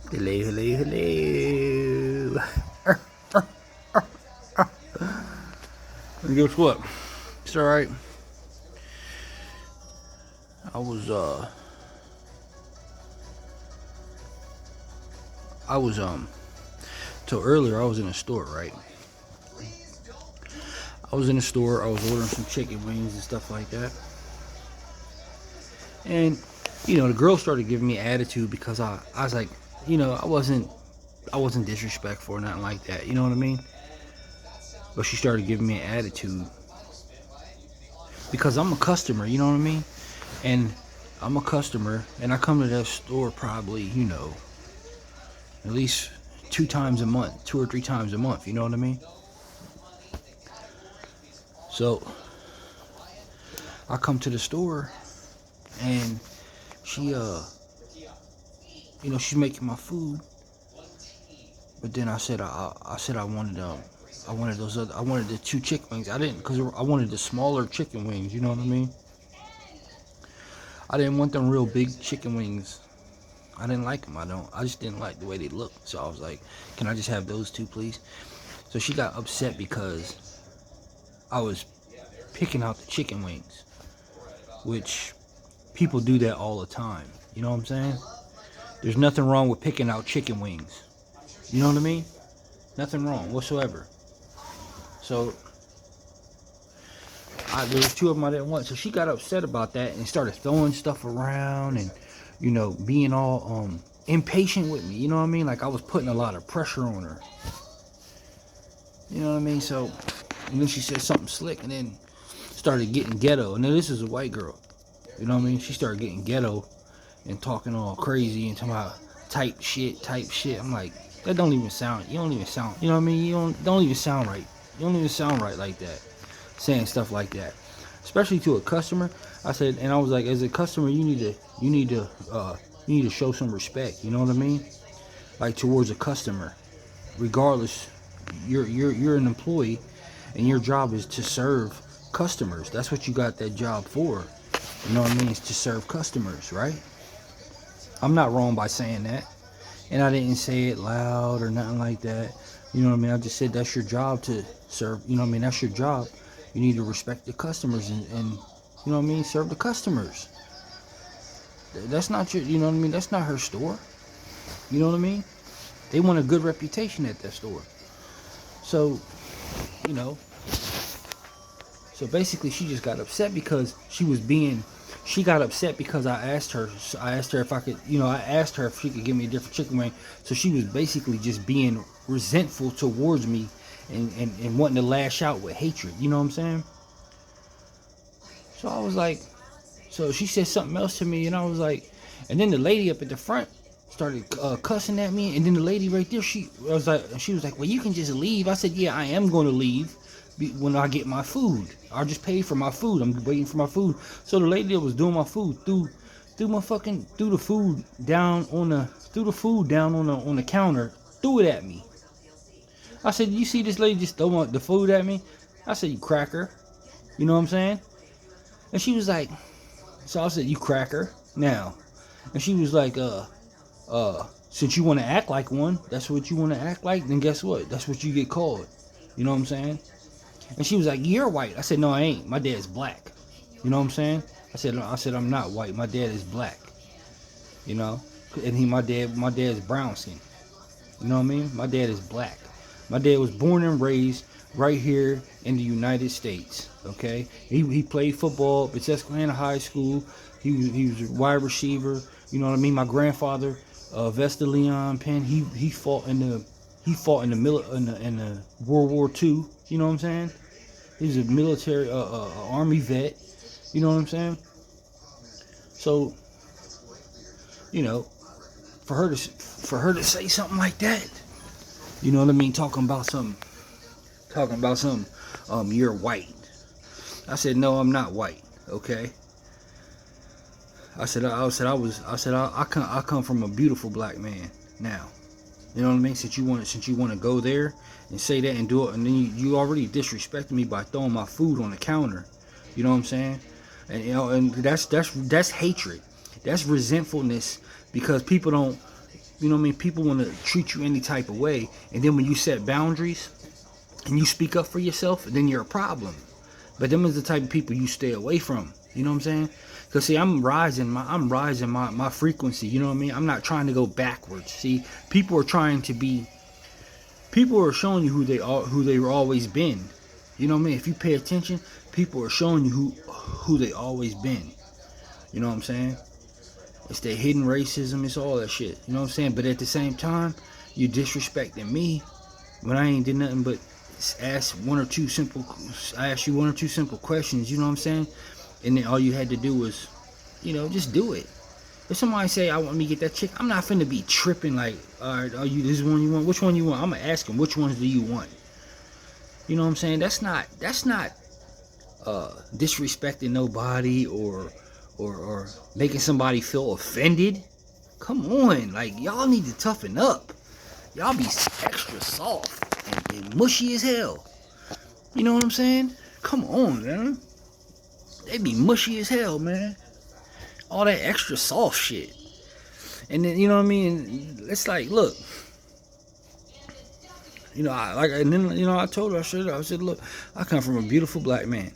Hello, hello, hello. And guess what? It's alright. I was, uh, I was, till earlier I was in a store, right? I was in a store, I was ordering some chicken wings and stuff like that. And, the girl started giving me attitude because I was like, I wasn't disrespectful or nothing like that, you know what I mean? But she started giving me an attitude because I'm a customer, you know what I mean? And I'm a customer and I come to that store probably, at least 2 times a month, 2 or 3 times a month, you know what I mean? So I come to the store and she she's making my food, but then I wanted I wanted the 2 chicken wings. I didn't, because I wanted the smaller chicken wings, you know what I mean? I didn't want them real big chicken wings. I didn't like them. I just didn't like the way they looked. So I was like, can I just have those 2, please? So she got upset because I was picking out the chicken wings, which people do that all the time. You know what I'm saying? There's nothing wrong with picking out chicken wings. You know what I mean? Nothing wrong whatsoever. So there was 2 of them I didn't want. So she got upset about that and started throwing stuff around and, being all impatient with me. You know what I mean? Like I was putting a lot of pressure on her. You know what I mean? So, and then she said something slick and then started getting ghetto. And then this is a white girl. You know what I mean? She started getting ghetto and talking all crazy and talking about type shit. I'm like, that don't even sound, you don't even sound, you know what I mean? You don't even sound right. You don't even sound right like that, saying stuff like that, especially to a customer. I said, and I was like, as a customer, you need to show some respect. You know what I mean? Like towards a customer, regardless. You're an employee, and your job is to serve customers. That's what you got that job for. You know what I mean? It's to serve customers, right? I'm not wrong by saying that. And I didn't say it loud or nothing like that. You know what I mean? I just said that's your job to serve. You know what I mean? That's your job. You need to respect the customers and you know what I mean? Serve the customers. That's not your, you know what I mean? That's not her store. You know what I mean? They want a good reputation at that store. So, you know, so basically she just got upset because she got upset because I asked her if I could, I asked her if she could give me a different chicken wing. So she was basically just being resentful towards me and wanting to lash out with hatred. You know what I'm saying? So I was like, so she said something else to me and I was like, and then the lady up at the front started cussing at me. And then the lady right there, she was like, well, you can just leave. I said, yeah, I am going to leave when I get my food. I just paid for my food. I'm waiting for my food. So the lady that was doing my food threw the food down on the counter, threw it at me. I said, you see this lady just throwing the food at me? I said, you cracker. You know what I'm saying? And she was like, so I said, you cracker now. And she was like, since you want to act like one, that's what you want to act like, then guess what? That's what you get called. You know what I'm saying? And she was like, you're white. I said, no, I ain't. My dad's black. You know what I'm saying? I said, I'm not white. My dad is black. You know? And my dad's brown skin. You know what I mean? My dad is black. My dad was born and raised right here in the United States. Okay? He played football at Susquehanna High School. He was a wide receiver. You know what I mean? My grandfather, Vesta Leon Penn, he fought in the in the World War II. You know what I'm saying? He's a military army vet. You know what I'm saying? So, you know, for her to say something like that, you know what I mean? Talking about some, you're white. I said, no, I'm not white. Okay. I come from a beautiful black man now. You know what I mean? Since you want to go there and say that and do it, and then you already disrespected me by throwing my food on the counter. You know what I'm saying? And and that's hatred. That's resentfulness because people don't. You know what I mean? People want to treat you any type of way, and then when you set boundaries and you speak up for yourself, then you're a problem. But them is the type of people you stay away from. You know what I'm saying? Cause see, I'm rising my frequency. You know what I mean? I'm not trying to go backwards. See, people are showing you who they've always been. You know what I mean? If you pay attention, people are showing you who they always been. You know what I'm saying? It's the hidden racism. It's all that shit. You know what I'm saying? But at the same time, you disrespecting me when I ain't did nothing but ask you one or two simple questions. You know what I'm saying? And then all you had to do was, just do it. If somebody say I want me to get that chick, I'm not finna be tripping like, all right, this is one you want? Which one you want? I'm gonna ask him, which ones do you want? You know what I'm saying? That's not disrespecting nobody or making somebody feel offended. Come on, like y'all need to toughen up. Y'all be extra soft and mushy as hell. You know what I'm saying? Come on, man. They be mushy as hell, man. All that extra soft shit. And then, you know what I mean? It's like, look. I told her, I said, look, I come from a beautiful black man.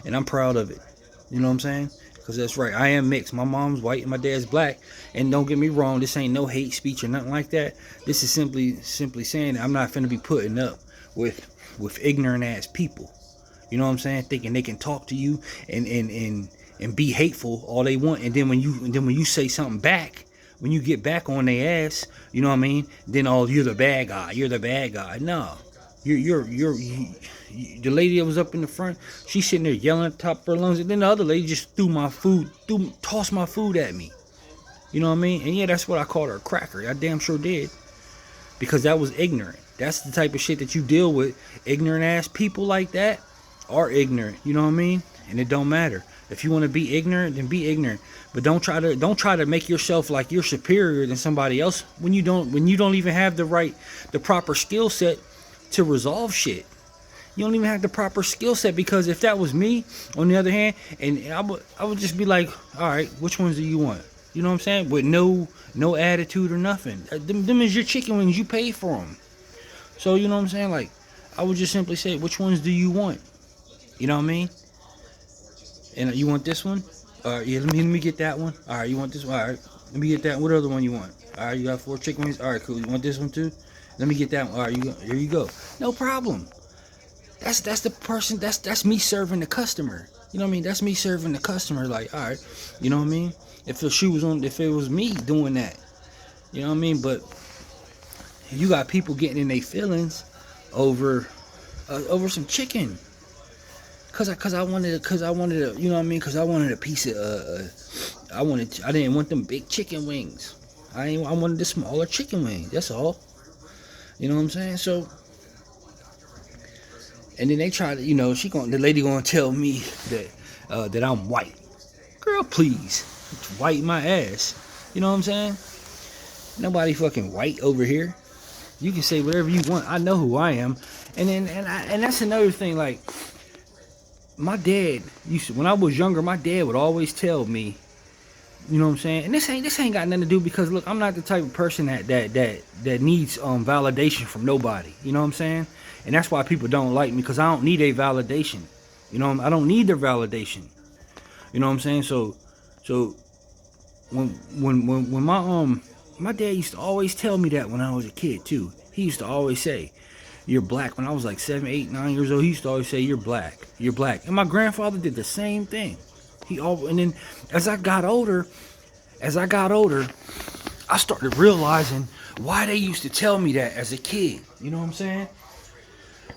And I'm proud of it. You know what I'm saying? Because that's right. I am mixed. My mom's white and my dad's black. And don't get me wrong, this ain't no hate speech or nothing like that. This is simply saying that I'm not finna be putting up with ignorant ass people. You know what I'm saying? Thinking they can talk to you and be hateful all they want. And then when you say something back, when you get back on their ass, you know what I mean? Then you're the bad guy. You're the bad guy. No. You're the lady that was up in the front, she's sitting there yelling at the top of her lungs, and then the other lady just tossed my food at me. You know what I mean? And yeah, that's what I called her, a cracker. I damn sure did. Because that was ignorant. That's the type of shit that you deal with. Ignorant ass people like that are ignorant. You know what I mean? And it don't matter. If you want to be ignorant, then be ignorant. But don't try to make yourself like you're superior than somebody else when you don't even have the proper skill set to resolve shit. You don't even have the proper skill set, because if that was me, on the other hand, and I would just be like, all right, which ones do you want? You know what I'm saying? With no attitude or nothing. Them is your chicken wings. You paid for them. So you know what I'm saying? Like, I would just simply say, which ones do you want? You know what I mean? And you want this one? All right, yeah, let me get that one. All right, you want this one? All right, let me get that. What other one you want? All right, you got 4 chicken wings. All right, cool. You want this one too? Let me get that one. All right, here you go. No problem. That's the person. That's me serving the customer. You know what I mean? That's me serving the customer. Like, all right, you know what I mean? If it was me doing that, you know what I mean? But you got people getting in their feelings over some chicken. Cause I wanted a, you know what I mean? Cause I wanted a piece of I didn't want them big chicken wings. I wanted the smaller chicken wings. That's all. You know what I'm saying? So, and then they try to, the lady gonna tell me that I'm white. Girl, please, white my ass. You know what I'm saying? Nobody fucking white over here. You can say whatever you want. I know who I am. And that's another thing. Like, my dad when I was younger, my dad would always tell me, you know what I'm saying? And this ain't got nothing to do, because look, I'm not the type of person that needs validation from nobody. You know what I'm saying? And that's why people don't like me, because I don't need a validation. You know, I don't need their validation. You know what I'm saying? So when my dad used to always tell me that when I was a kid too. He used to always say, "You're black." When I was like 7, 8, 9 years old, he used to always say, "You're black. You're black." And my grandfather did the same thing. And then as I got older, I started realizing why they used to tell me that as a kid. You know what I'm saying?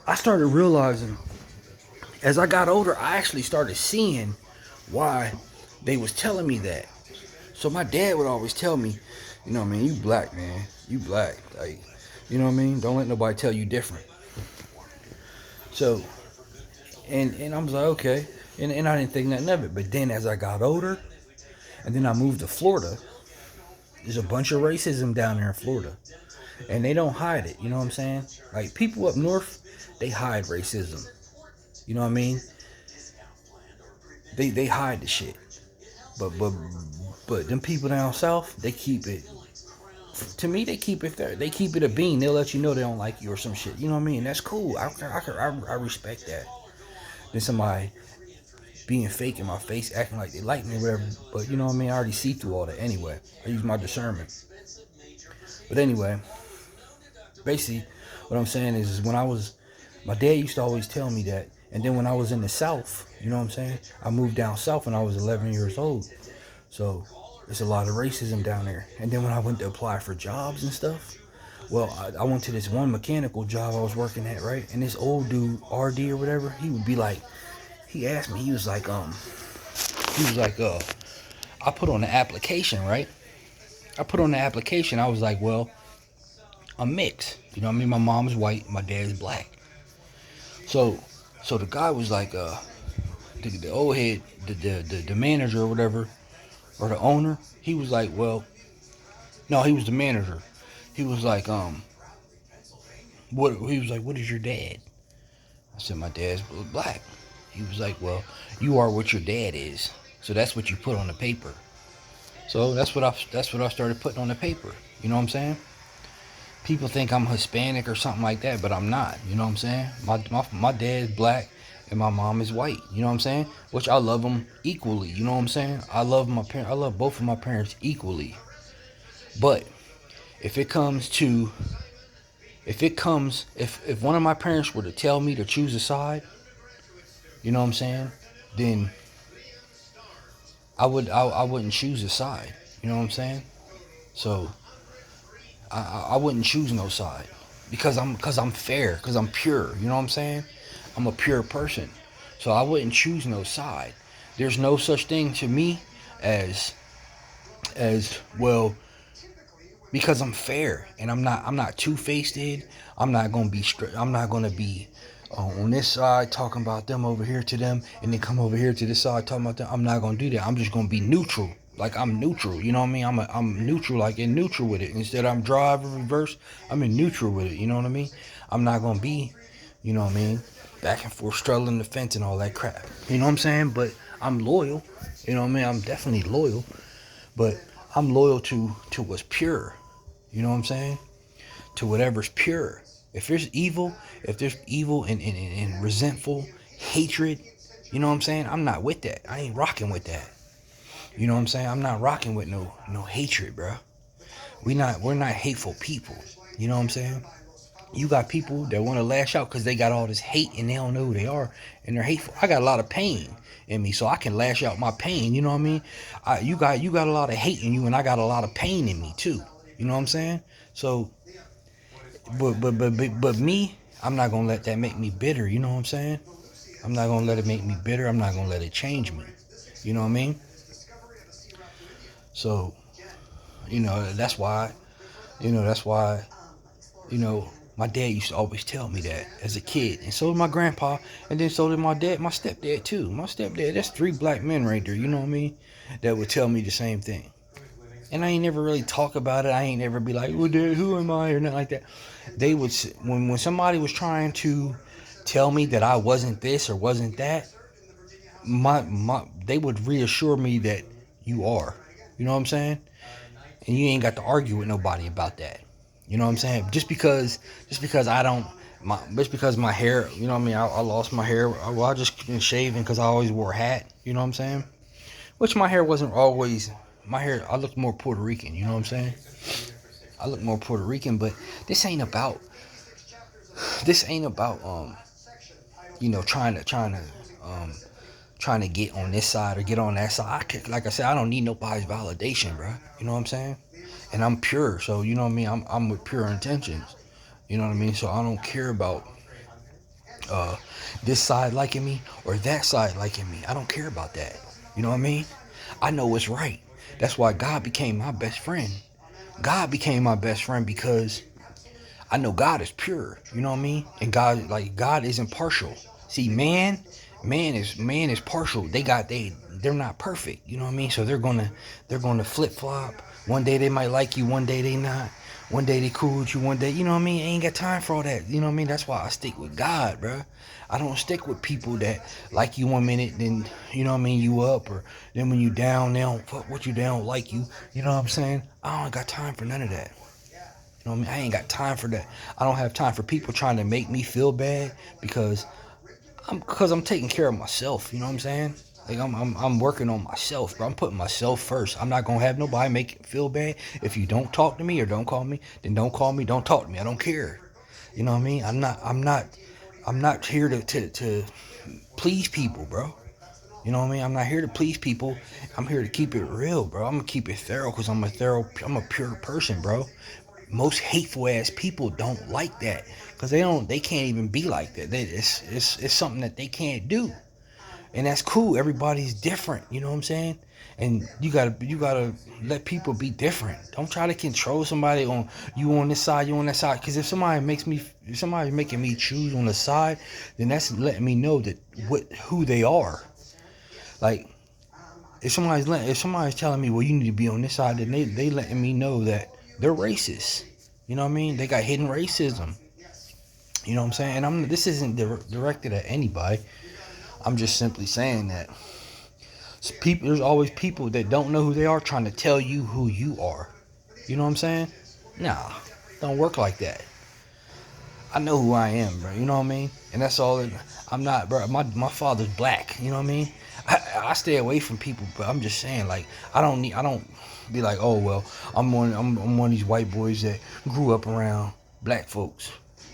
I started realizing as I got older, I actually started seeing why they was telling me that. So my dad would always tell me, you know what I mean, you black, man. You black. Like, you know what I mean? Don't let nobody tell you different. So, and I was like, okay. And I didn't think nothing of it. But then as I got older, and then I moved to Florida, there's a bunch of racism down there in Florida. And they don't hide it, you know what I'm saying? Like, people up north, they hide racism. You know what I mean? They hide the shit. But them people down south, they keep it To me, they keep it there. They keep it a bean. They'll let you know they don't like you or some shit. You know what I mean? That's cool. I respect that. Then somebody being fake in my face, acting like they like me or whatever. But you know what I mean? I already see through all that anyway. I use my discernment. But anyway, basically, what I'm saying is when my dad used to always tell me that. And then when I was in the South, you know what I'm saying? I moved down South when I was 11 years old. So there's a lot of racism down there. And then when I went to apply for jobs and stuff, well, I went to this one mechanical job I was working at, right? And this old dude, RD or whatever, he would be like, he asked me, he was like, I put on the application, right? I put on the application, I was like, well, I'm mixed. You know what I mean? My mom's white, my dad's black. So the guy was like, the old head, the manager or whatever, or the owner, he was like, well, no, he was the manager. He was like, what is your dad? I said, my dad's black. He was like, well, you are what your dad is. So that's what you put on the paper. So that's what I started putting on the paper. You know what I'm saying? People think I'm Hispanic or something like that, but I'm not. You know what I'm saying? My dad's black and my mom is white. You know what I'm saying? Which I love them equally. You know what I'm saying? I love both of my parents equally. But if one of my parents were to tell me to choose a side, you know what I'm saying? Then I wouldn't choose a side. You know what I'm saying? So I wouldn't choose no side because I'm fair, because I'm pure. You know what I'm saying? I'm a pure person, so I wouldn't choose no side. There's no such thing to me as well, because I'm fair and I'm not two-faced. I'm not gonna be on this side talking about them over here to them, and then come over here to this side talking about them. I'm not gonna do that. I'm just gonna be neutral. Like I'm neutral, you know what I mean? I'm neutral, like in neutral with it. Instead I'm drive or reverse, I'm in neutral with it, you know what I mean? I'm not gonna be, you know what I mean, back and forth straddling the fence and all that crap. You know what I'm saying? But I'm loyal, you know what I mean? I'm definitely loyal, but I'm loyal to what's pure. You know what I'm saying? To whatever's pure. If there's evil and resentful hatred, you know what I'm saying? I'm not with that. I ain't rocking with that. You know what I'm saying? I'm not rocking with no hatred, bro. We're not hateful people. You know what I'm saying? You got people that want to lash out because they got all this hate and they don't know who they are and they're hateful. I got a lot of pain in me, so I can lash out my pain. You know what I mean? You got a lot of hate in you, and I got a lot of pain in me too. You know what I'm saying? So, but me, I'm not gonna let that make me bitter. You know what I'm saying? I'm not gonna let it make me bitter. I'm not gonna let it change me. You know what I mean? So, that's why, my dad used to always tell me that as a kid. And so did my grandpa, and then so did my stepdad too. My stepdad, that's 3 black men right there, you know what I mean? That would tell me the same thing. And I ain't never really talk about it. I ain't never be like, well, Dad, who am I? Or nothing like that. They would, when somebody was trying to tell me that I wasn't this or wasn't that, they would reassure me that you are. You know what I'm saying? And you ain't got to argue with nobody about that. You know what I'm saying? Just because my hair, you know what I mean? I lost my hair. I just been shaving because I always wore a hat. You know what I'm saying? Which my hair wasn't always, I looked more Puerto Rican. You know what I'm saying? I look more Puerto Rican, but this ain't about trying to get on this side or get on that side. Like I said, I don't need nobody's validation, bro. You know what I'm saying? And I'm pure, so you know what I mean? I'm with pure intentions. You know what I mean? So I don't care about this side liking me or that side liking me. I don't care about that. You know what I mean? I know what's right. That's why God became my best friend. God became my best friend because I know God is pure. You know what I mean? And God isn't partial. See, man is partial. They're not perfect. You know what I mean? So they're gonna flip flop One day they might like you, one day they not. One day they cool with you, one day, you know what I mean? I ain't got time for all that. You know what I mean? That's why I stick with God, bro. I don't stick with people that like you 1 minute, then, you know what I mean, you up, or then when you down, they don't fuck with you, they don't like you. You know what I'm saying? I don't got time for none of that. You know what I mean? I ain't got time for that. I don't have time for people trying to make me feel bad because I'm taking care of myself. You know what I'm saying? Like I'm working on myself, bro. I'm putting myself first. I'm not gonna have nobody make it feel bad. If you don't talk to me or don't call me, then don't call me. Don't talk to me. I don't care. You know what I mean? I'm not here to please people, bro. You know what I mean? I'm not here to please people. I'm here to keep it real, bro. I'm gonna keep it thorough because I'm a pure person, bro. Most hateful ass people don't like that because they can't even be like that. It's something that they can't do, and that's cool. Everybody's different, you know what I'm saying? And you gotta let people be different. Don't try to control somebody on you on this side, you on that side. Because if somebody's making me choose on the side, then that's letting me know that who they are. Like if somebody's telling me, well, you need to be on this side, then they letting me know that they're racist. You know what I mean? They got hidden racism. You know what I'm saying? And this isn't directed at anybody. I'm just simply saying that there's always people that don't know who they are trying to tell you who you are. You know what I'm saying? Nah, don't work like that. I know who I am, bro. You know what I mean? And that's all. I'm not, bro. My father's black. You know what I mean? I stay away from people, but I'm just saying, like, I don't be like, oh well, I'm one of these white boys that grew up around black folks.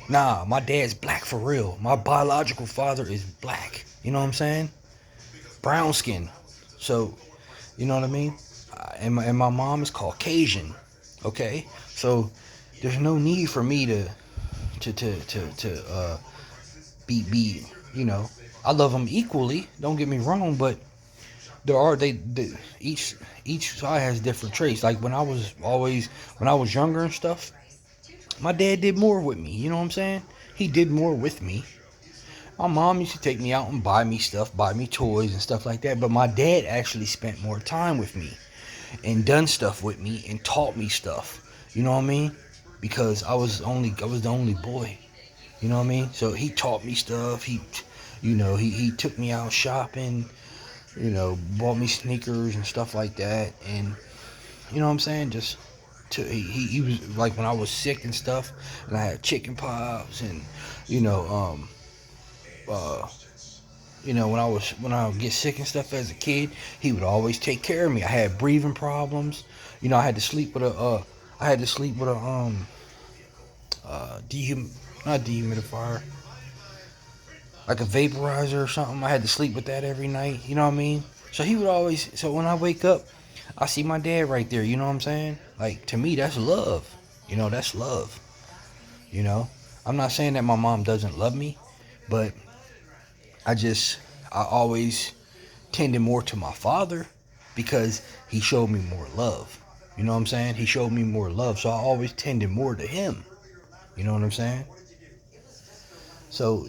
Nah, my dad's black for real. My biological father is black. You know what I'm saying? Brown skin. So, you know what I mean? And my mom is Caucasian. Okay, so there's no need for me to be you know, I love them equally. Don't get me wrong, but they each side has different traits. Like when I was younger and stuff, my dad did more with me. You know what I'm saying? He did more with me. My mom used to take me out and buy me stuff, buy me toys and stuff like that. But my dad actually spent more time with me and done stuff with me and taught me stuff. You know what I mean? Because I was the only boy. You know what I mean? So he taught me stuff. He took me out shopping. Bought me sneakers and stuff like that. And you know what I'm saying? He was like when I was sick and stuff, and I had chicken pox, and you know uh when I would get sick and stuff as a kid, he would always take care of me. I had breathing problems. I had to sleep with a not dehumidifier, like a vaporizer or something. I had to sleep with that every night. You know what I mean? So he would always. So when I wake up, I see my dad right there. You know what I'm saying? Like to me, that's love. That's love. You know, I'm not saying that my mom doesn't love me, but I always tended more to my father because he showed me more love. You know what I'm saying? He showed me more love, so I always tended more to him. You know what I'm saying? So,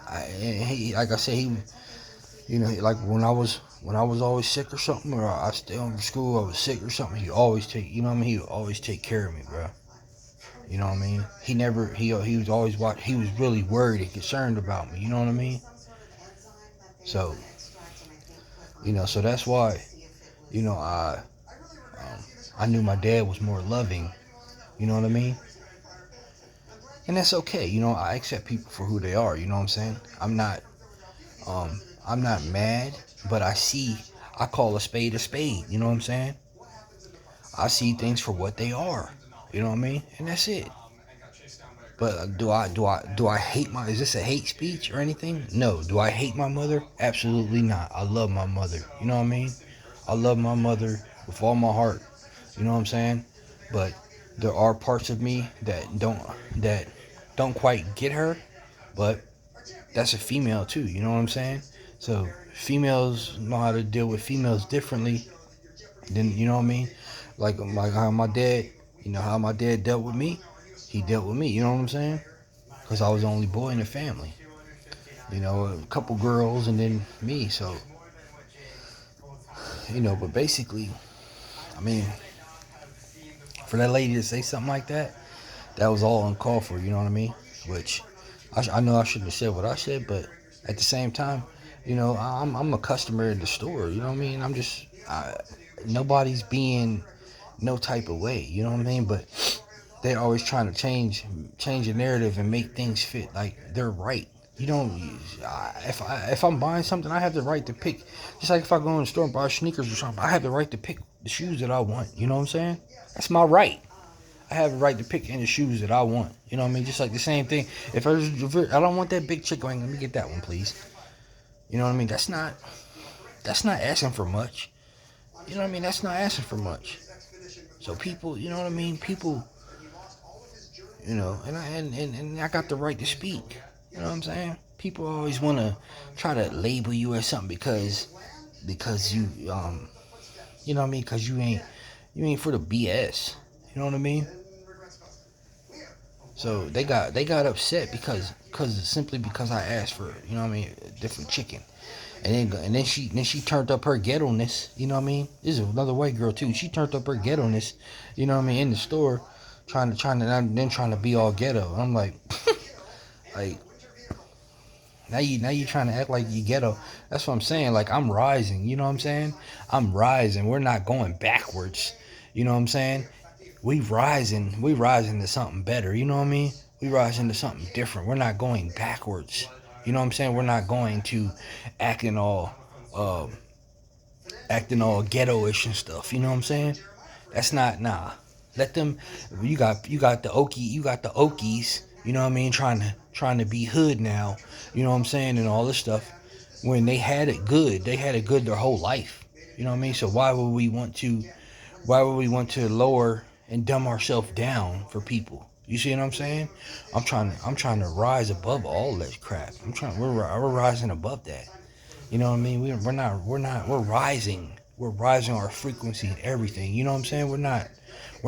like I said, like when I was always sick or something, or I stayed home from school, I was sick or something. He always take, you know what I mean? He would always take care of me, bro. You know what I mean? He was always he was really worried and concerned about me. You know what I mean? So, so that's why, I knew my dad was more loving. You know what I mean? And that's okay. I accept people for who they are. You know what I'm saying? I'm not mad, but I call a spade a spade. You know what I'm saying? I see things for what they are. You know what I mean? And that's it. But do I hate is this a hate speech or anything? No. Do I hate my mother? Absolutely not. I love my mother. You know what I mean? I love my mother with all my heart. You know what I'm saying? But there are parts of me that don't quite get her, but that's a female too, you know what I'm saying? So females know how to deal with females differently than, you know what I mean? Like how my dad, how my dad dealt with me, he dealt with me, you know what I'm saying? Because I was the only boy in the family. A couple girls and then me, so, but basically, I mean, For that lady to say something like that, that was all uncalled for, you know what I mean? Which I know I shouldn't have said what I said, but at the same time, you know, I'm a customer in the store, you know what I mean? Nobody's being no type of way, you know what I mean? But they're always trying to change the narrative and make things fit like they're right. You don't. If I'm buying something, I have the right to pick. Just like if I go in the store and buy sneakers or something, I have the right to pick the shoes that I want. You know what I'm saying? That's my right. I have the right to pick any shoes that I want. You know what I mean? Just like the same thing. If I don't want that big chick ring, let me get that one, please. You know what I mean? That's not asking for much. You know what I mean? That's not asking for much. So people, you know what I mean? People, you know, and I got the right to speak. You know what I'm saying? People always want to try to label you as something because you you know what I mean? Because you ain't for the BS. You know what I mean? So they got upset because simply because I asked for, you know what I mean, a different chicken. And then she turned up her ghetto-ness, you know what I mean? This is another white girl too. She turned up her ghetto-ness, you know what I mean, in the store, trying to be all ghetto. I'm like, like now you trying to act like you ghetto. That's what I'm saying. Like I'm rising, you know what I'm saying? I'm rising. We're not going backwards. You know what I'm saying? We rising to something better, you know what I mean? We rising to something different. We're not going backwards. You know what I'm saying? We're not going to acting all ghetto-ish and stuff. You know what I'm saying? That's not nah. Let them. You got the Okies. You know what I mean? Trying to be hood now. You know what I'm saying? And all this stuff. When they had it good, their whole life. You know what I mean? So why would we want to lower and dumb ourselves down for people? You see what I'm saying? I'm trying to rise above all that crap. We're rising above that. You know what I mean? We're rising. We're rising our frequency and everything. You know what I'm saying? We're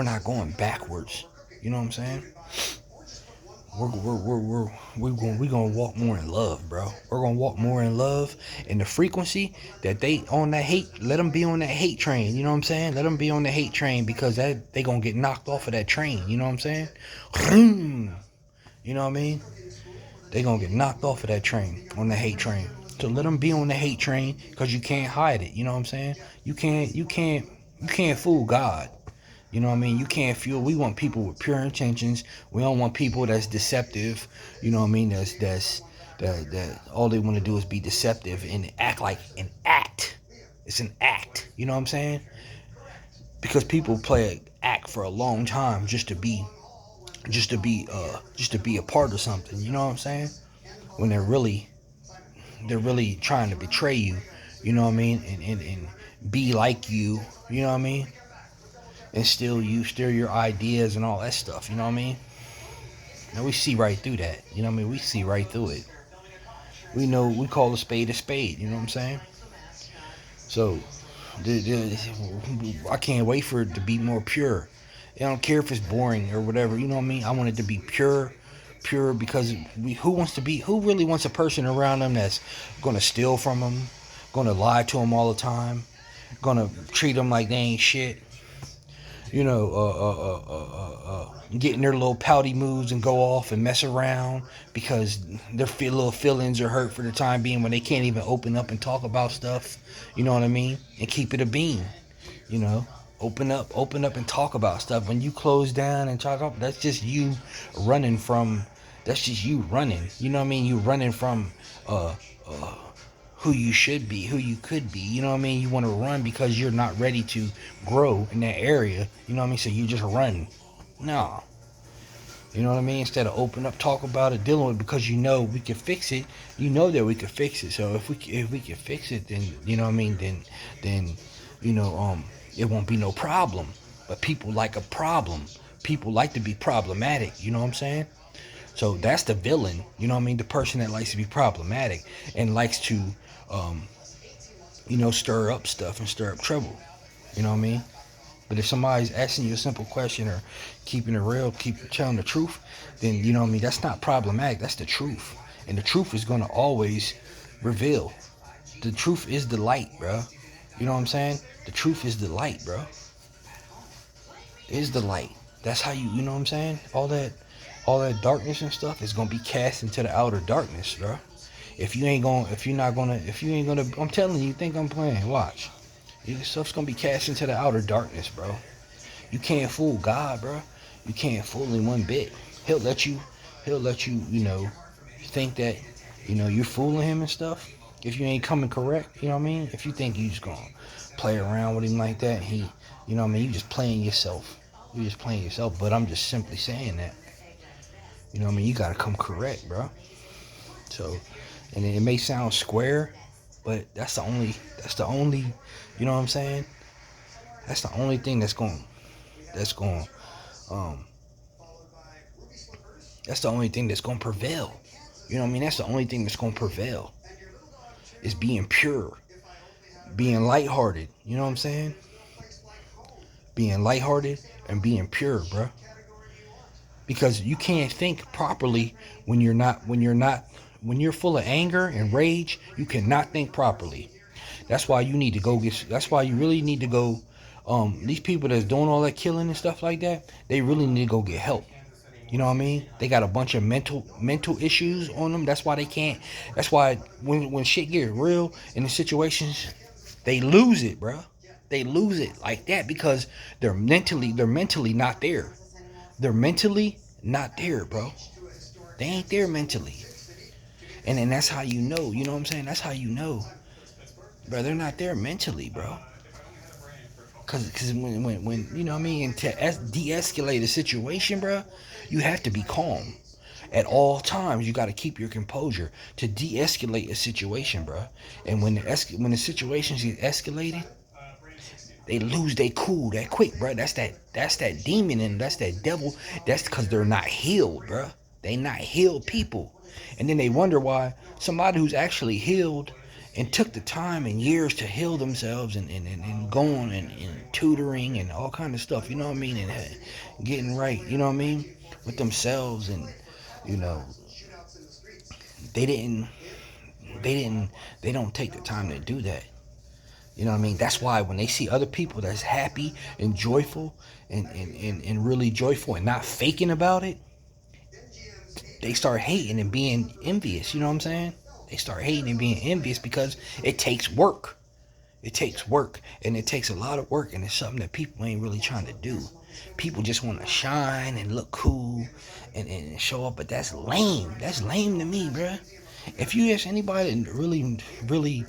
not going backwards. You know what I'm saying? We're gonna walk more in love, bro. We're gonna walk more in love, and the frequency that they on that hate, let them be on that hate train. You know what I'm saying? Let them be on the hate train because they gonna get knocked off of that train. You know what I'm saying? You know what I mean? They gonna get knocked off of that train, on the hate train. So let them be on the hate train because you can't hide it. You know what I'm saying? You can't fool God. You know what I mean? You can't fool. We want people with pure intentions. We don't want people that's deceptive. You know what I mean? That all they want to do is be deceptive and act like an act. It's an act. You know what I'm saying? Because people play an act for a long time just to be a part of something. You know what I'm saying? When they're really trying to betray you, you know what I mean, and be like you, you know what I mean, and steal your ideas and all that stuff, you know what I mean. Now we see right through that, you know what I mean. We see right through it. We know, we call a spade, you know what I'm saying. So I can't wait for it to be more pure. I don't care if it's boring or whatever, you know what I mean. I want it to be pure because who really wants a person around them that's gonna steal from them, gonna lie to them all the time, gonna treat them like they ain't shit, you know, getting their little pouty moods and go off and mess around because their little feelings are hurt for the time being when they can't even open up and talk about stuff, you know what I mean, and keep it a bean, you know. Open up and talk about stuff. When you close down and talk up, that's just you running from. That's just you running. You know what I mean? You running from who you should be, who you could be. You know what I mean? You want to run because you're not ready to grow in that area. You know what I mean? So you just run. No. You know what I mean? Instead of open up, talk about it, dealing with it, because you know we can fix it. You know that we can fix it. So if we can fix it, then you know what I mean. Then you know it won't be no problem. But people like a problem. People like to be problematic. You know what I'm saying? So that's the villain. You know what I mean? The person that likes to be problematic and likes to, you know, stir up stuff and stir up trouble. You know what I mean? But if somebody's asking you a simple question or keeping it real, telling the truth, then you know what I mean? That's not problematic. That's the truth. And the truth is going to always reveal. The truth is the light, bro. You know what I'm saying? The truth is the light, bro. is the light. That's how you know what I'm saying? All that darkness and stuff is gonna be cast into the outer darkness, bro. If you ain't gonna, I'm telling you, you think I'm playing? Watch. Your stuff's gonna be cast into the outer darkness, bro. You can't fool God, bro. You can't fool him one bit. He'll let you, think that, you're fooling him and stuff. If you ain't coming correct, you know what I mean? If you think you just gonna play around with him like that, you just playing yourself. You're just playing yourself. But I'm just simply saying that, you gotta come correct, bro. So, and it may sound square, but that's the only, you know what I'm saying? That's the only thing that's the only thing that's gonna prevail. You know what I mean? That's the only thing that's gonna prevail. Is being pure, being lighthearted. You know what I'm saying? Being lighthearted and being pure, bro. Because you can't think properly when you're full of anger and rage. You cannot think properly. That's why you need to go that's why you really need to go. These people that's doing all that killing and stuff like that, they really need to go get help. You know what I mean? They got a bunch of mental issues on them. That's why they can't. That's why when shit get real in the situations, they lose it, bro. They lose it like that because they're mentally not there. They're mentally not there, bro. They ain't there mentally. And then that's how you know. You know what I'm saying? That's how you know, bro. They're not there mentally, bro. Cause when you know what I mean, and to de-escalate a situation, bro, you have to be calm at all times. You got to keep your composure to de-escalate a situation, bro. And when the situations get escalated, they lose their cool that quick, bro. That's that demon and that's that devil. That's because they're not healed, bro. They not healed people, and then they wonder why somebody who's actually healed and took the time and years to heal themselves and going and tutoring and all kind of stuff, you know what I mean, and getting right, you know what I mean, with themselves, and they don't take the time to do that. You know what I mean? That's why when they see other people that's happy and joyful and really joyful and not faking about it, they start hating and being envious, you know what I'm saying? They start hating and being envious because it takes work. It takes work, and it takes a lot of work, and it's something that people ain't really trying to do. People just want to shine and look cool and show up, but that's lame. That's lame to me, bruh. If you ask anybody that really,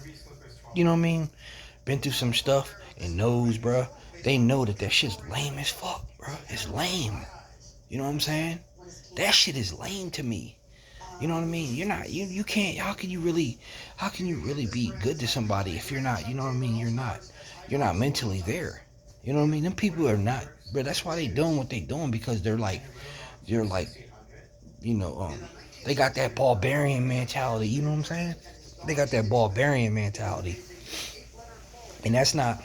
you know what I mean, been through some stuff and knows, bruh, they know that shit's lame as fuck, bruh. It's lame. You know what I'm saying? That shit is lame to me. You know what I mean? You can't, how can you really be good to somebody if you're not, you know what I mean? You're not mentally there. You know what I mean? Them people are not, but that's why they doing what they doing, because they're like, they got that barbarian mentality, you know what I'm saying? They got that barbarian mentality. And that's not,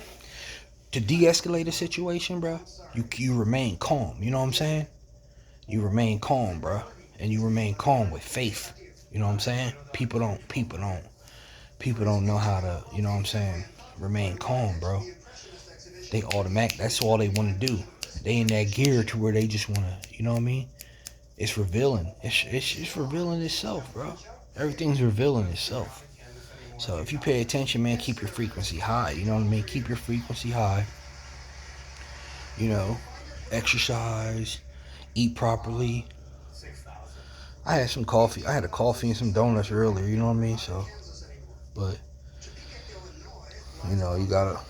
to de-escalate a situation, bro, you remain calm, you know what I'm saying? You remain calm, bro. And you remain calm with faith. You know what I'm saying? People don't know how to, you know what I'm saying, remain calm, bro. They automatic, that's all they want to do. They in that gear to where they just want to, you know what I mean? It's revealing. It's revealing itself, bro. Everything's revealing itself. So if you pay attention, man, keep your frequency high. You know what I mean? Keep your frequency high. You know, exercise, eat properly. I had some coffee. I had a coffee and some donuts earlier, you know what I mean? So, but, you gotta,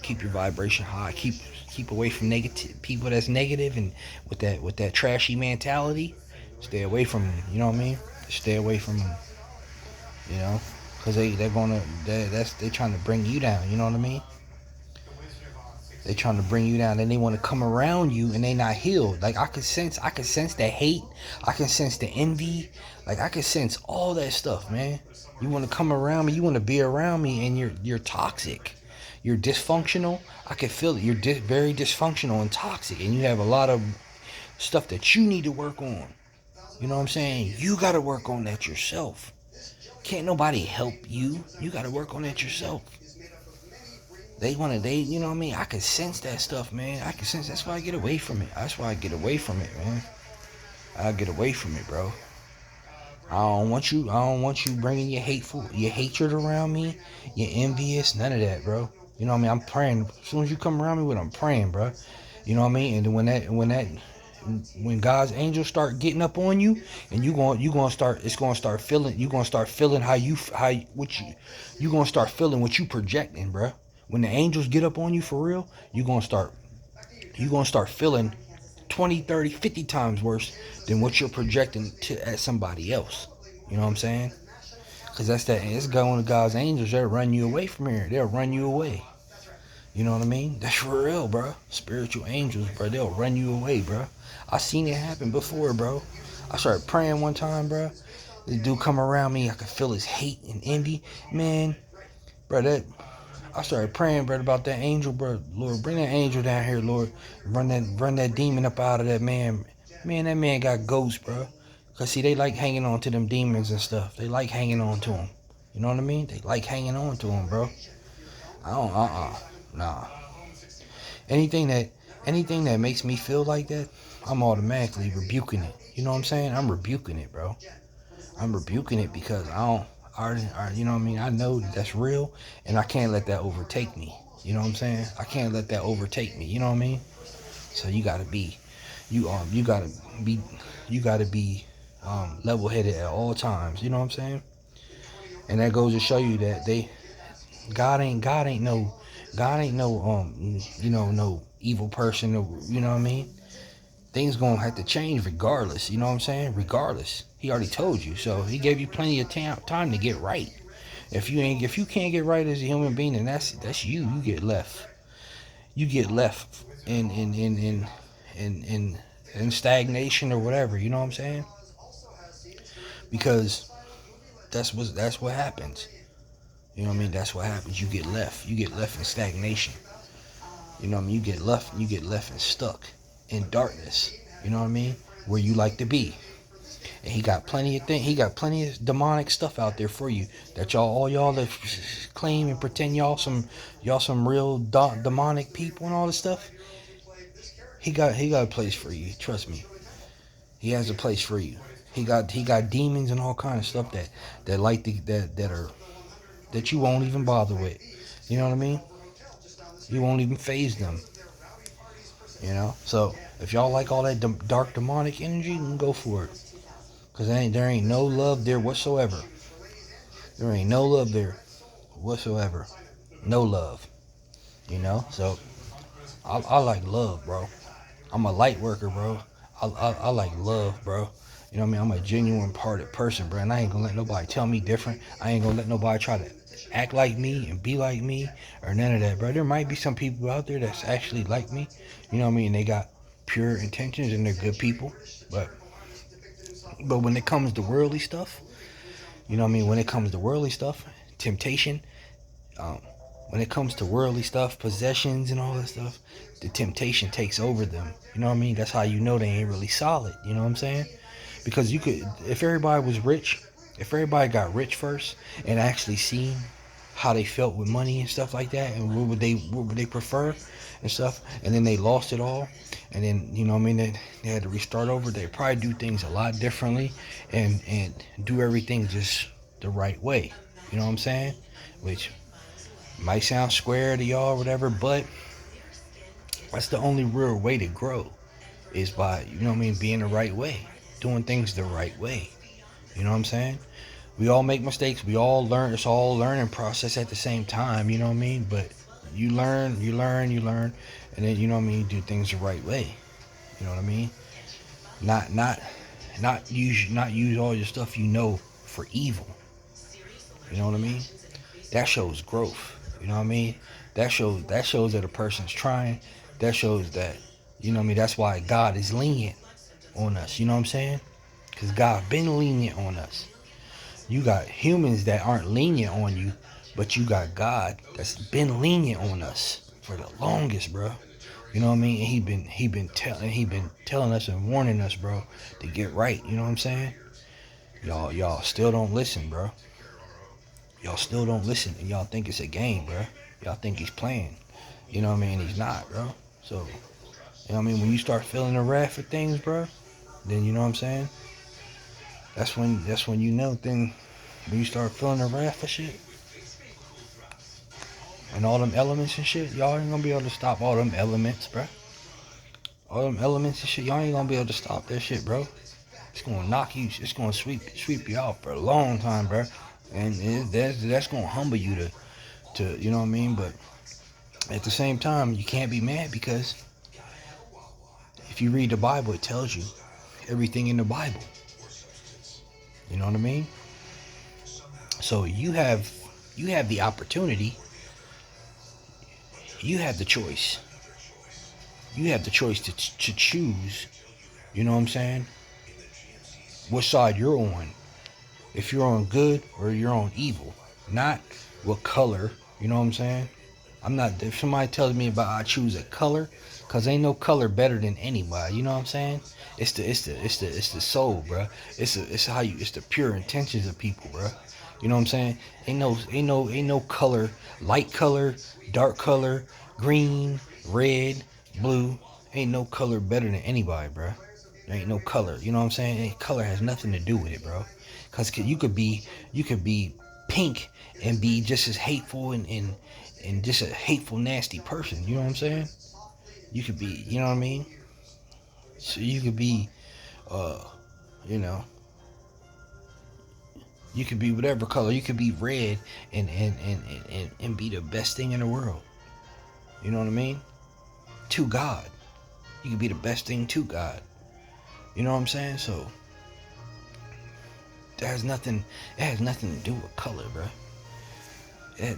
keep your vibration high. Keep away from negative people that's negative and with that trashy mentality. Stay away from them, you know what I mean? Stay away from them, because they're trying to bring you down, you know what I mean? They trying to bring you down, and they want to come around you, and they not healed. Like I could sense the hate. I can sense the envy. Like I can sense all that stuff, man. You want to come around me. You want to be around me, and you're toxic. You're dysfunctional. I can feel it. You're very dysfunctional and toxic, and you have a lot of stuff that you need to work on. You know what I'm saying? You got to work on that yourself. Can't nobody help you. You got to work on that yourself. you know what I mean? I can sense that stuff, man. I can sense. That's why I get away from it. That's why I get away from it, man. I get away from it, bro. I don't want you bringing your hatred around me. You're envious. None of that, bro. You know what I mean? I'm praying. As soon as you come around me, I'm praying, bro. You know what I mean? And when God's angels start getting up on you, and you gonna start feeling you gonna start feeling what you projecting, bro. When the angels get up on you for real, you gonna start feeling 20, 30, 50 times worse than what you're projecting at somebody else. You know what I'm saying? Because it's going to God's angels. They'll run you away from here. They'll run you away. You know what I mean? That's for real, bro. Spiritual angels, bro. They'll run you away, bro. I seen it happen before, bro. I started praying one time, bro. This dude come around me. I could feel his hate and envy. Man, bro, I started praying, bro, about that angel, bro. Lord, bring that angel down here, Lord. Run that demon up out of that man. Man, that man got ghosts, bro. Because, see, they like hanging on to them demons and stuff. They like hanging on to them. You know what I mean? They like hanging on to them, bro. I don't, nah. Anything that makes me feel like that, I'm automatically rebuking it. You know what I'm saying? I'm rebuking it, bro. I'm rebuking it because you know what I mean? I know that's real, and I can't let that overtake me. You know what I'm saying? I can't let that overtake me. You know what I mean? So you gotta be level-headed at all times. You know what I'm saying? And that goes to show you that God ain't no no evil person. You know what I mean? Things gonna have to change regardless. You know what I'm saying? Regardless, he already told you. So he gave you plenty of time to get right. If you can't get right as a human being, then that's you. You get left. You get left in stagnation or whatever. You know what I'm saying? Because that's what happens. You know what I mean? That's what happens. You get left. You get left in stagnation. You know what I mean? You get left and stuck in darkness. You know what I mean? Where you like to be. And he got plenty of demonic stuff out there for you. That all y'all that claim and pretend y'all some real demonic people and all this stuff. He got a place for you. Trust me. He has a place for you. He got demons and all kind of stuff that you won't even bother with. You know what I mean? You won't even phase them. You know? So, if y'all like all that dark demonic energy, then go for it. Because there ain't no love there whatsoever. There ain't no love there whatsoever. No love. You know? So, I like love, bro. I'm a light worker, bro. I like love, bro. You know what I mean? I'm a genuine hearted person, bro. And I ain't gonna let nobody tell me different. I ain't gonna let nobody try to act like me and be like me or none of that, bro. There might be some people out there that's actually like me. You know what I mean? They got pure intentions and they're good people. But when it comes to worldly stuff, you know what I mean? When it comes to worldly stuff, temptation, when it comes to worldly stuff, possessions and all that stuff, the temptation takes over them. You know what I mean? That's how you know they ain't really solid. You know what I'm saying? Because if everybody was rich, if everybody got rich first and actually seen how they felt with money and stuff like that, and what would they prefer and stuff, and then they lost it all, and then, you know what I mean, they had to restart over, they'd probably do things a lot differently and do everything just the right way. You know what I'm saying? Which might sound square to y'all or whatever, but that's the only real way to grow, is by, you know what I mean, being the right way, doing things the right way. You know what I'm saying? We all make mistakes. We all learn. It's all a learning process at the same time. You know what I mean? But you learn, and then, you know what I mean, you do things the right way. You know what I mean? Not use all your stuff you know for evil. You know what I mean? That shows growth. You know what I mean? That shows that a person's trying. That shows that, you know what I mean, that's why God is lenient on us. You know what I'm saying? Because God been lenient on us. You got humans that aren't lenient on you, but you got God that's been lenient on us for the longest, bro. You know what I mean? And he been telling us and warning us, bro, to get right. You know what I'm saying? Y'all still don't listen, bro. Y'all still don't listen, and y'all think it's a game, bro. Y'all think he's playing. You know what I mean? He's not, bro. So, you know what I mean? When you start feeling the wrath for things, bro, then you know what I'm saying? That's when you know when you start feeling the wrath for shit and all them elements and shit, y'all ain't gonna be able to stop all them elements, bro. All them elements and shit, y'all ain't gonna be able to stop that shit, bro. It's gonna knock you. It's gonna sweep you out for a long time, bro. And that's gonna humble you to you know what I mean. But at the same time, you can't be mad because if you read the Bible, it tells you everything in the Bible. You know what I mean? So you have the opportunity. You have the choice. You have the choice to choose. You know what I'm saying? What side you're on. If you're on good or you're on evil. Not what color. You know what I'm saying? I'm not. If somebody tells me about I choose a color, cause ain't no color better than anybody. You know what I'm saying? It's the soul, bro. It's the pure intentions of people, bro. You know what I'm saying? Ain't no color, light color, dark color, green, red, blue. Ain't no color better than anybody, bro. There ain't no color. You know what I'm saying? Color has nothing to do with it, bro. Cause you could be pink and be just as hateful and just a hateful, nasty person. You know what I'm saying? You could be, you know what I mean? So you could be, you know, you could be whatever color. You could be red and be the best thing in the world. You know what I mean? To God. You could be the best thing to God. You know what I'm saying? So it has nothing to do with color, bro.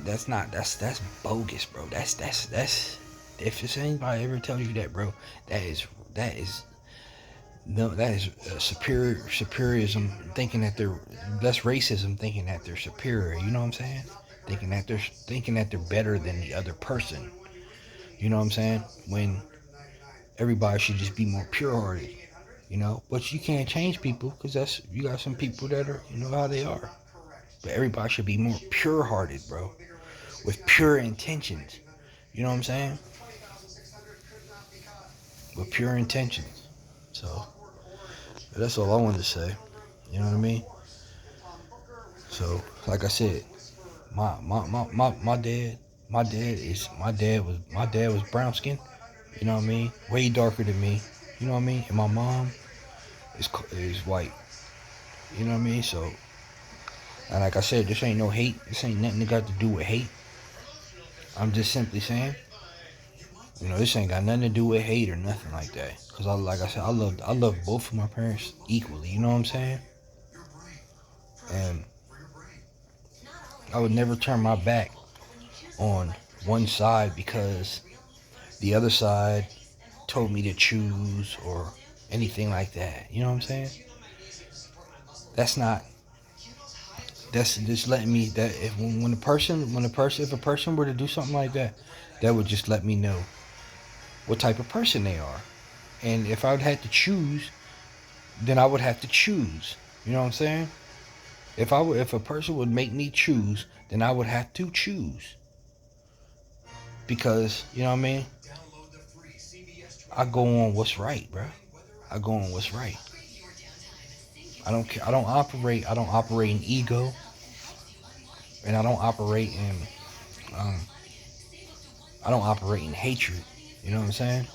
That's bogus, bro. That's if it's anybody ever tells you that, bro, that is superiorism, thinking that that's racism, thinking that they're superior. You know what I'm saying? Thinking that they're better than the other person. You know what I'm saying? When everybody should just be more pure-hearted. You know, but you can't change people because you got some people that are, you know how they are. But everybody should be more pure-hearted, bro, with pure intentions. You know what I'm saying? With pure intentions. So that's all I wanted to say. You know what I mean? So, like I said, my dad was brown skin. You know what I mean? Way darker than me. You know what I mean? And my mom is white. You know what I mean? So, and like I said, this ain't no hate. This ain't nothing that got to do with hate. I'm just simply saying, you know, this ain't got nothing to do with hate or nothing like that. Cause like I said, I love both of my parents equally. You know what I'm saying? And I would never turn my back on one side because the other side told me to choose or anything like that. You know what I'm saying? That's just letting me that if a person were to do something like that, that would just let me know what type of person they are. And if I would have to choose, then I would have to choose. You know what I'm saying? If a person would make me choose, then I would have to choose. Because, you know what I mean? I go on what's right, bro. I go on what's right. I don't care. I don't operate in ego. And I don't operate in hatred. You know what I'm saying?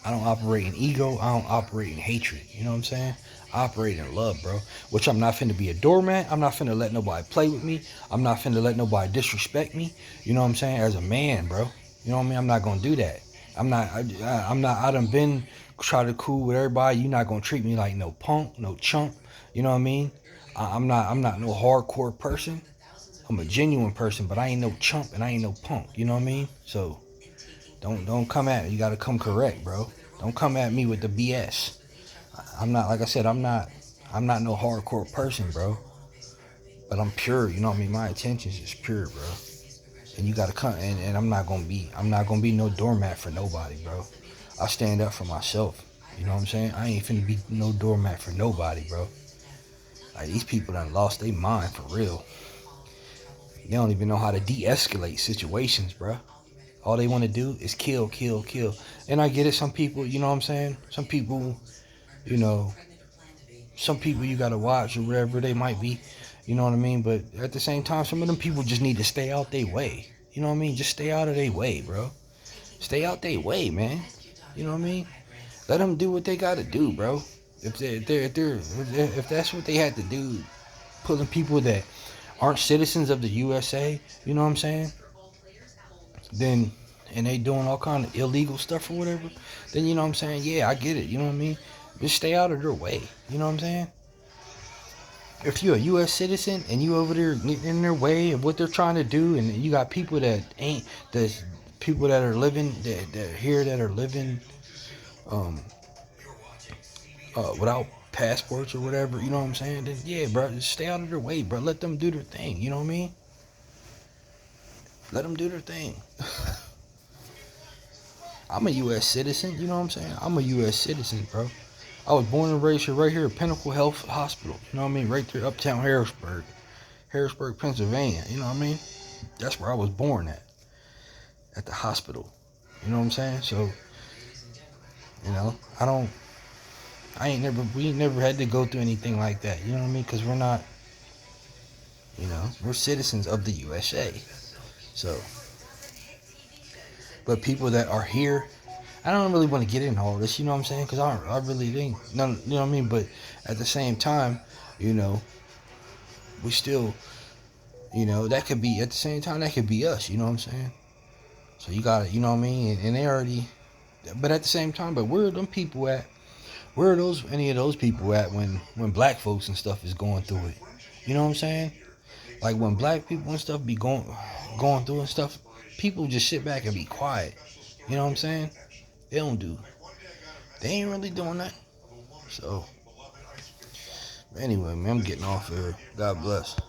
I don't operate in ego. I don't operate in hatred. You know what I'm saying? I operate in love, bro. Which I'm not finna be a doormat. I'm not finna let nobody play with me. I'm not finna let nobody disrespect me. You know what I'm saying? As a man, bro. You know what I mean? I'm not gonna do that. I done been try to cool with everybody. You're not gonna treat me like no punk, no chump. You know what I mean? I'm not no hardcore person. I'm a genuine person, but I ain't no chump and I ain't no punk. You know what I mean? So don't come at me. You gotta come correct, bro. Don't come at me with the BS. I'm not, like I said, I'm not no hardcore person, bro. But I'm pure. You know what I mean? My intentions is pure, bro. And you gotta come. And I'm not gonna be no doormat for nobody, bro. I stand up for myself. You know what I'm saying? I ain't finna be no doormat for nobody, bro. Like, these people done lost their mind for real. They don't even know how to de-escalate situations, bruh. All they want to do is kill, kill, kill. And I get it, some people, you know what I'm saying? Some people, you know, some people you gotta watch or whatever they might be, you know what I mean? But at the same time, some of them people just need to stay out their way. You know what I mean? Just stay out of their way, bro. Stay out their way, man. You know what I mean? Let them do what they gotta do, bro. If that's what they had to do, pulling people that aren't citizens of the USA, you know what I'm saying? Then, and they doing all kind of illegal stuff or whatever, then you know what I'm saying? Yeah, I get it. You know what I mean? Just stay out of their way. You know what I'm saying? If you're a U.S. citizen and you over there in their way of what they're trying to do, and you got people that ain't, there's people that are living that are here that are living um without passports or whatever, you know what I'm saying? Then yeah, bro, just stay out of their way, bro. Let them do their thing. You know what I mean? Let them do their thing. I'm a U.S. citizen. You know what I'm saying? I'm a U.S. citizen, bro. I was born and raised here, right here at Pinnacle Health Hospital. You know what I mean? Right there, uptown Harrisburg, Pennsylvania. You know what I mean? That's where I was born at the hospital. You know what I'm saying? So, you know, we ain't never had to go through anything like that. You know what I mean? Because we're not, you know, we're citizens of the USA. So, but people that are here, I don't really want to get into all this, you know what I'm saying? Because I really think, none, you know what I mean? But at the same time, you know, we still, you know, that could be, at the same time, that could be us, you know what I'm saying? So you got to, you know what I mean? And they already, but at the same time, but where are them people at? Where are any of those people at when black folks and stuff is going through it? You know what I'm saying? Like when black people and stuff be going through and stuff, people just sit back and be quiet. You know what I'm saying? They ain't really doing that. So, anyway, man, I'm getting off here. God bless.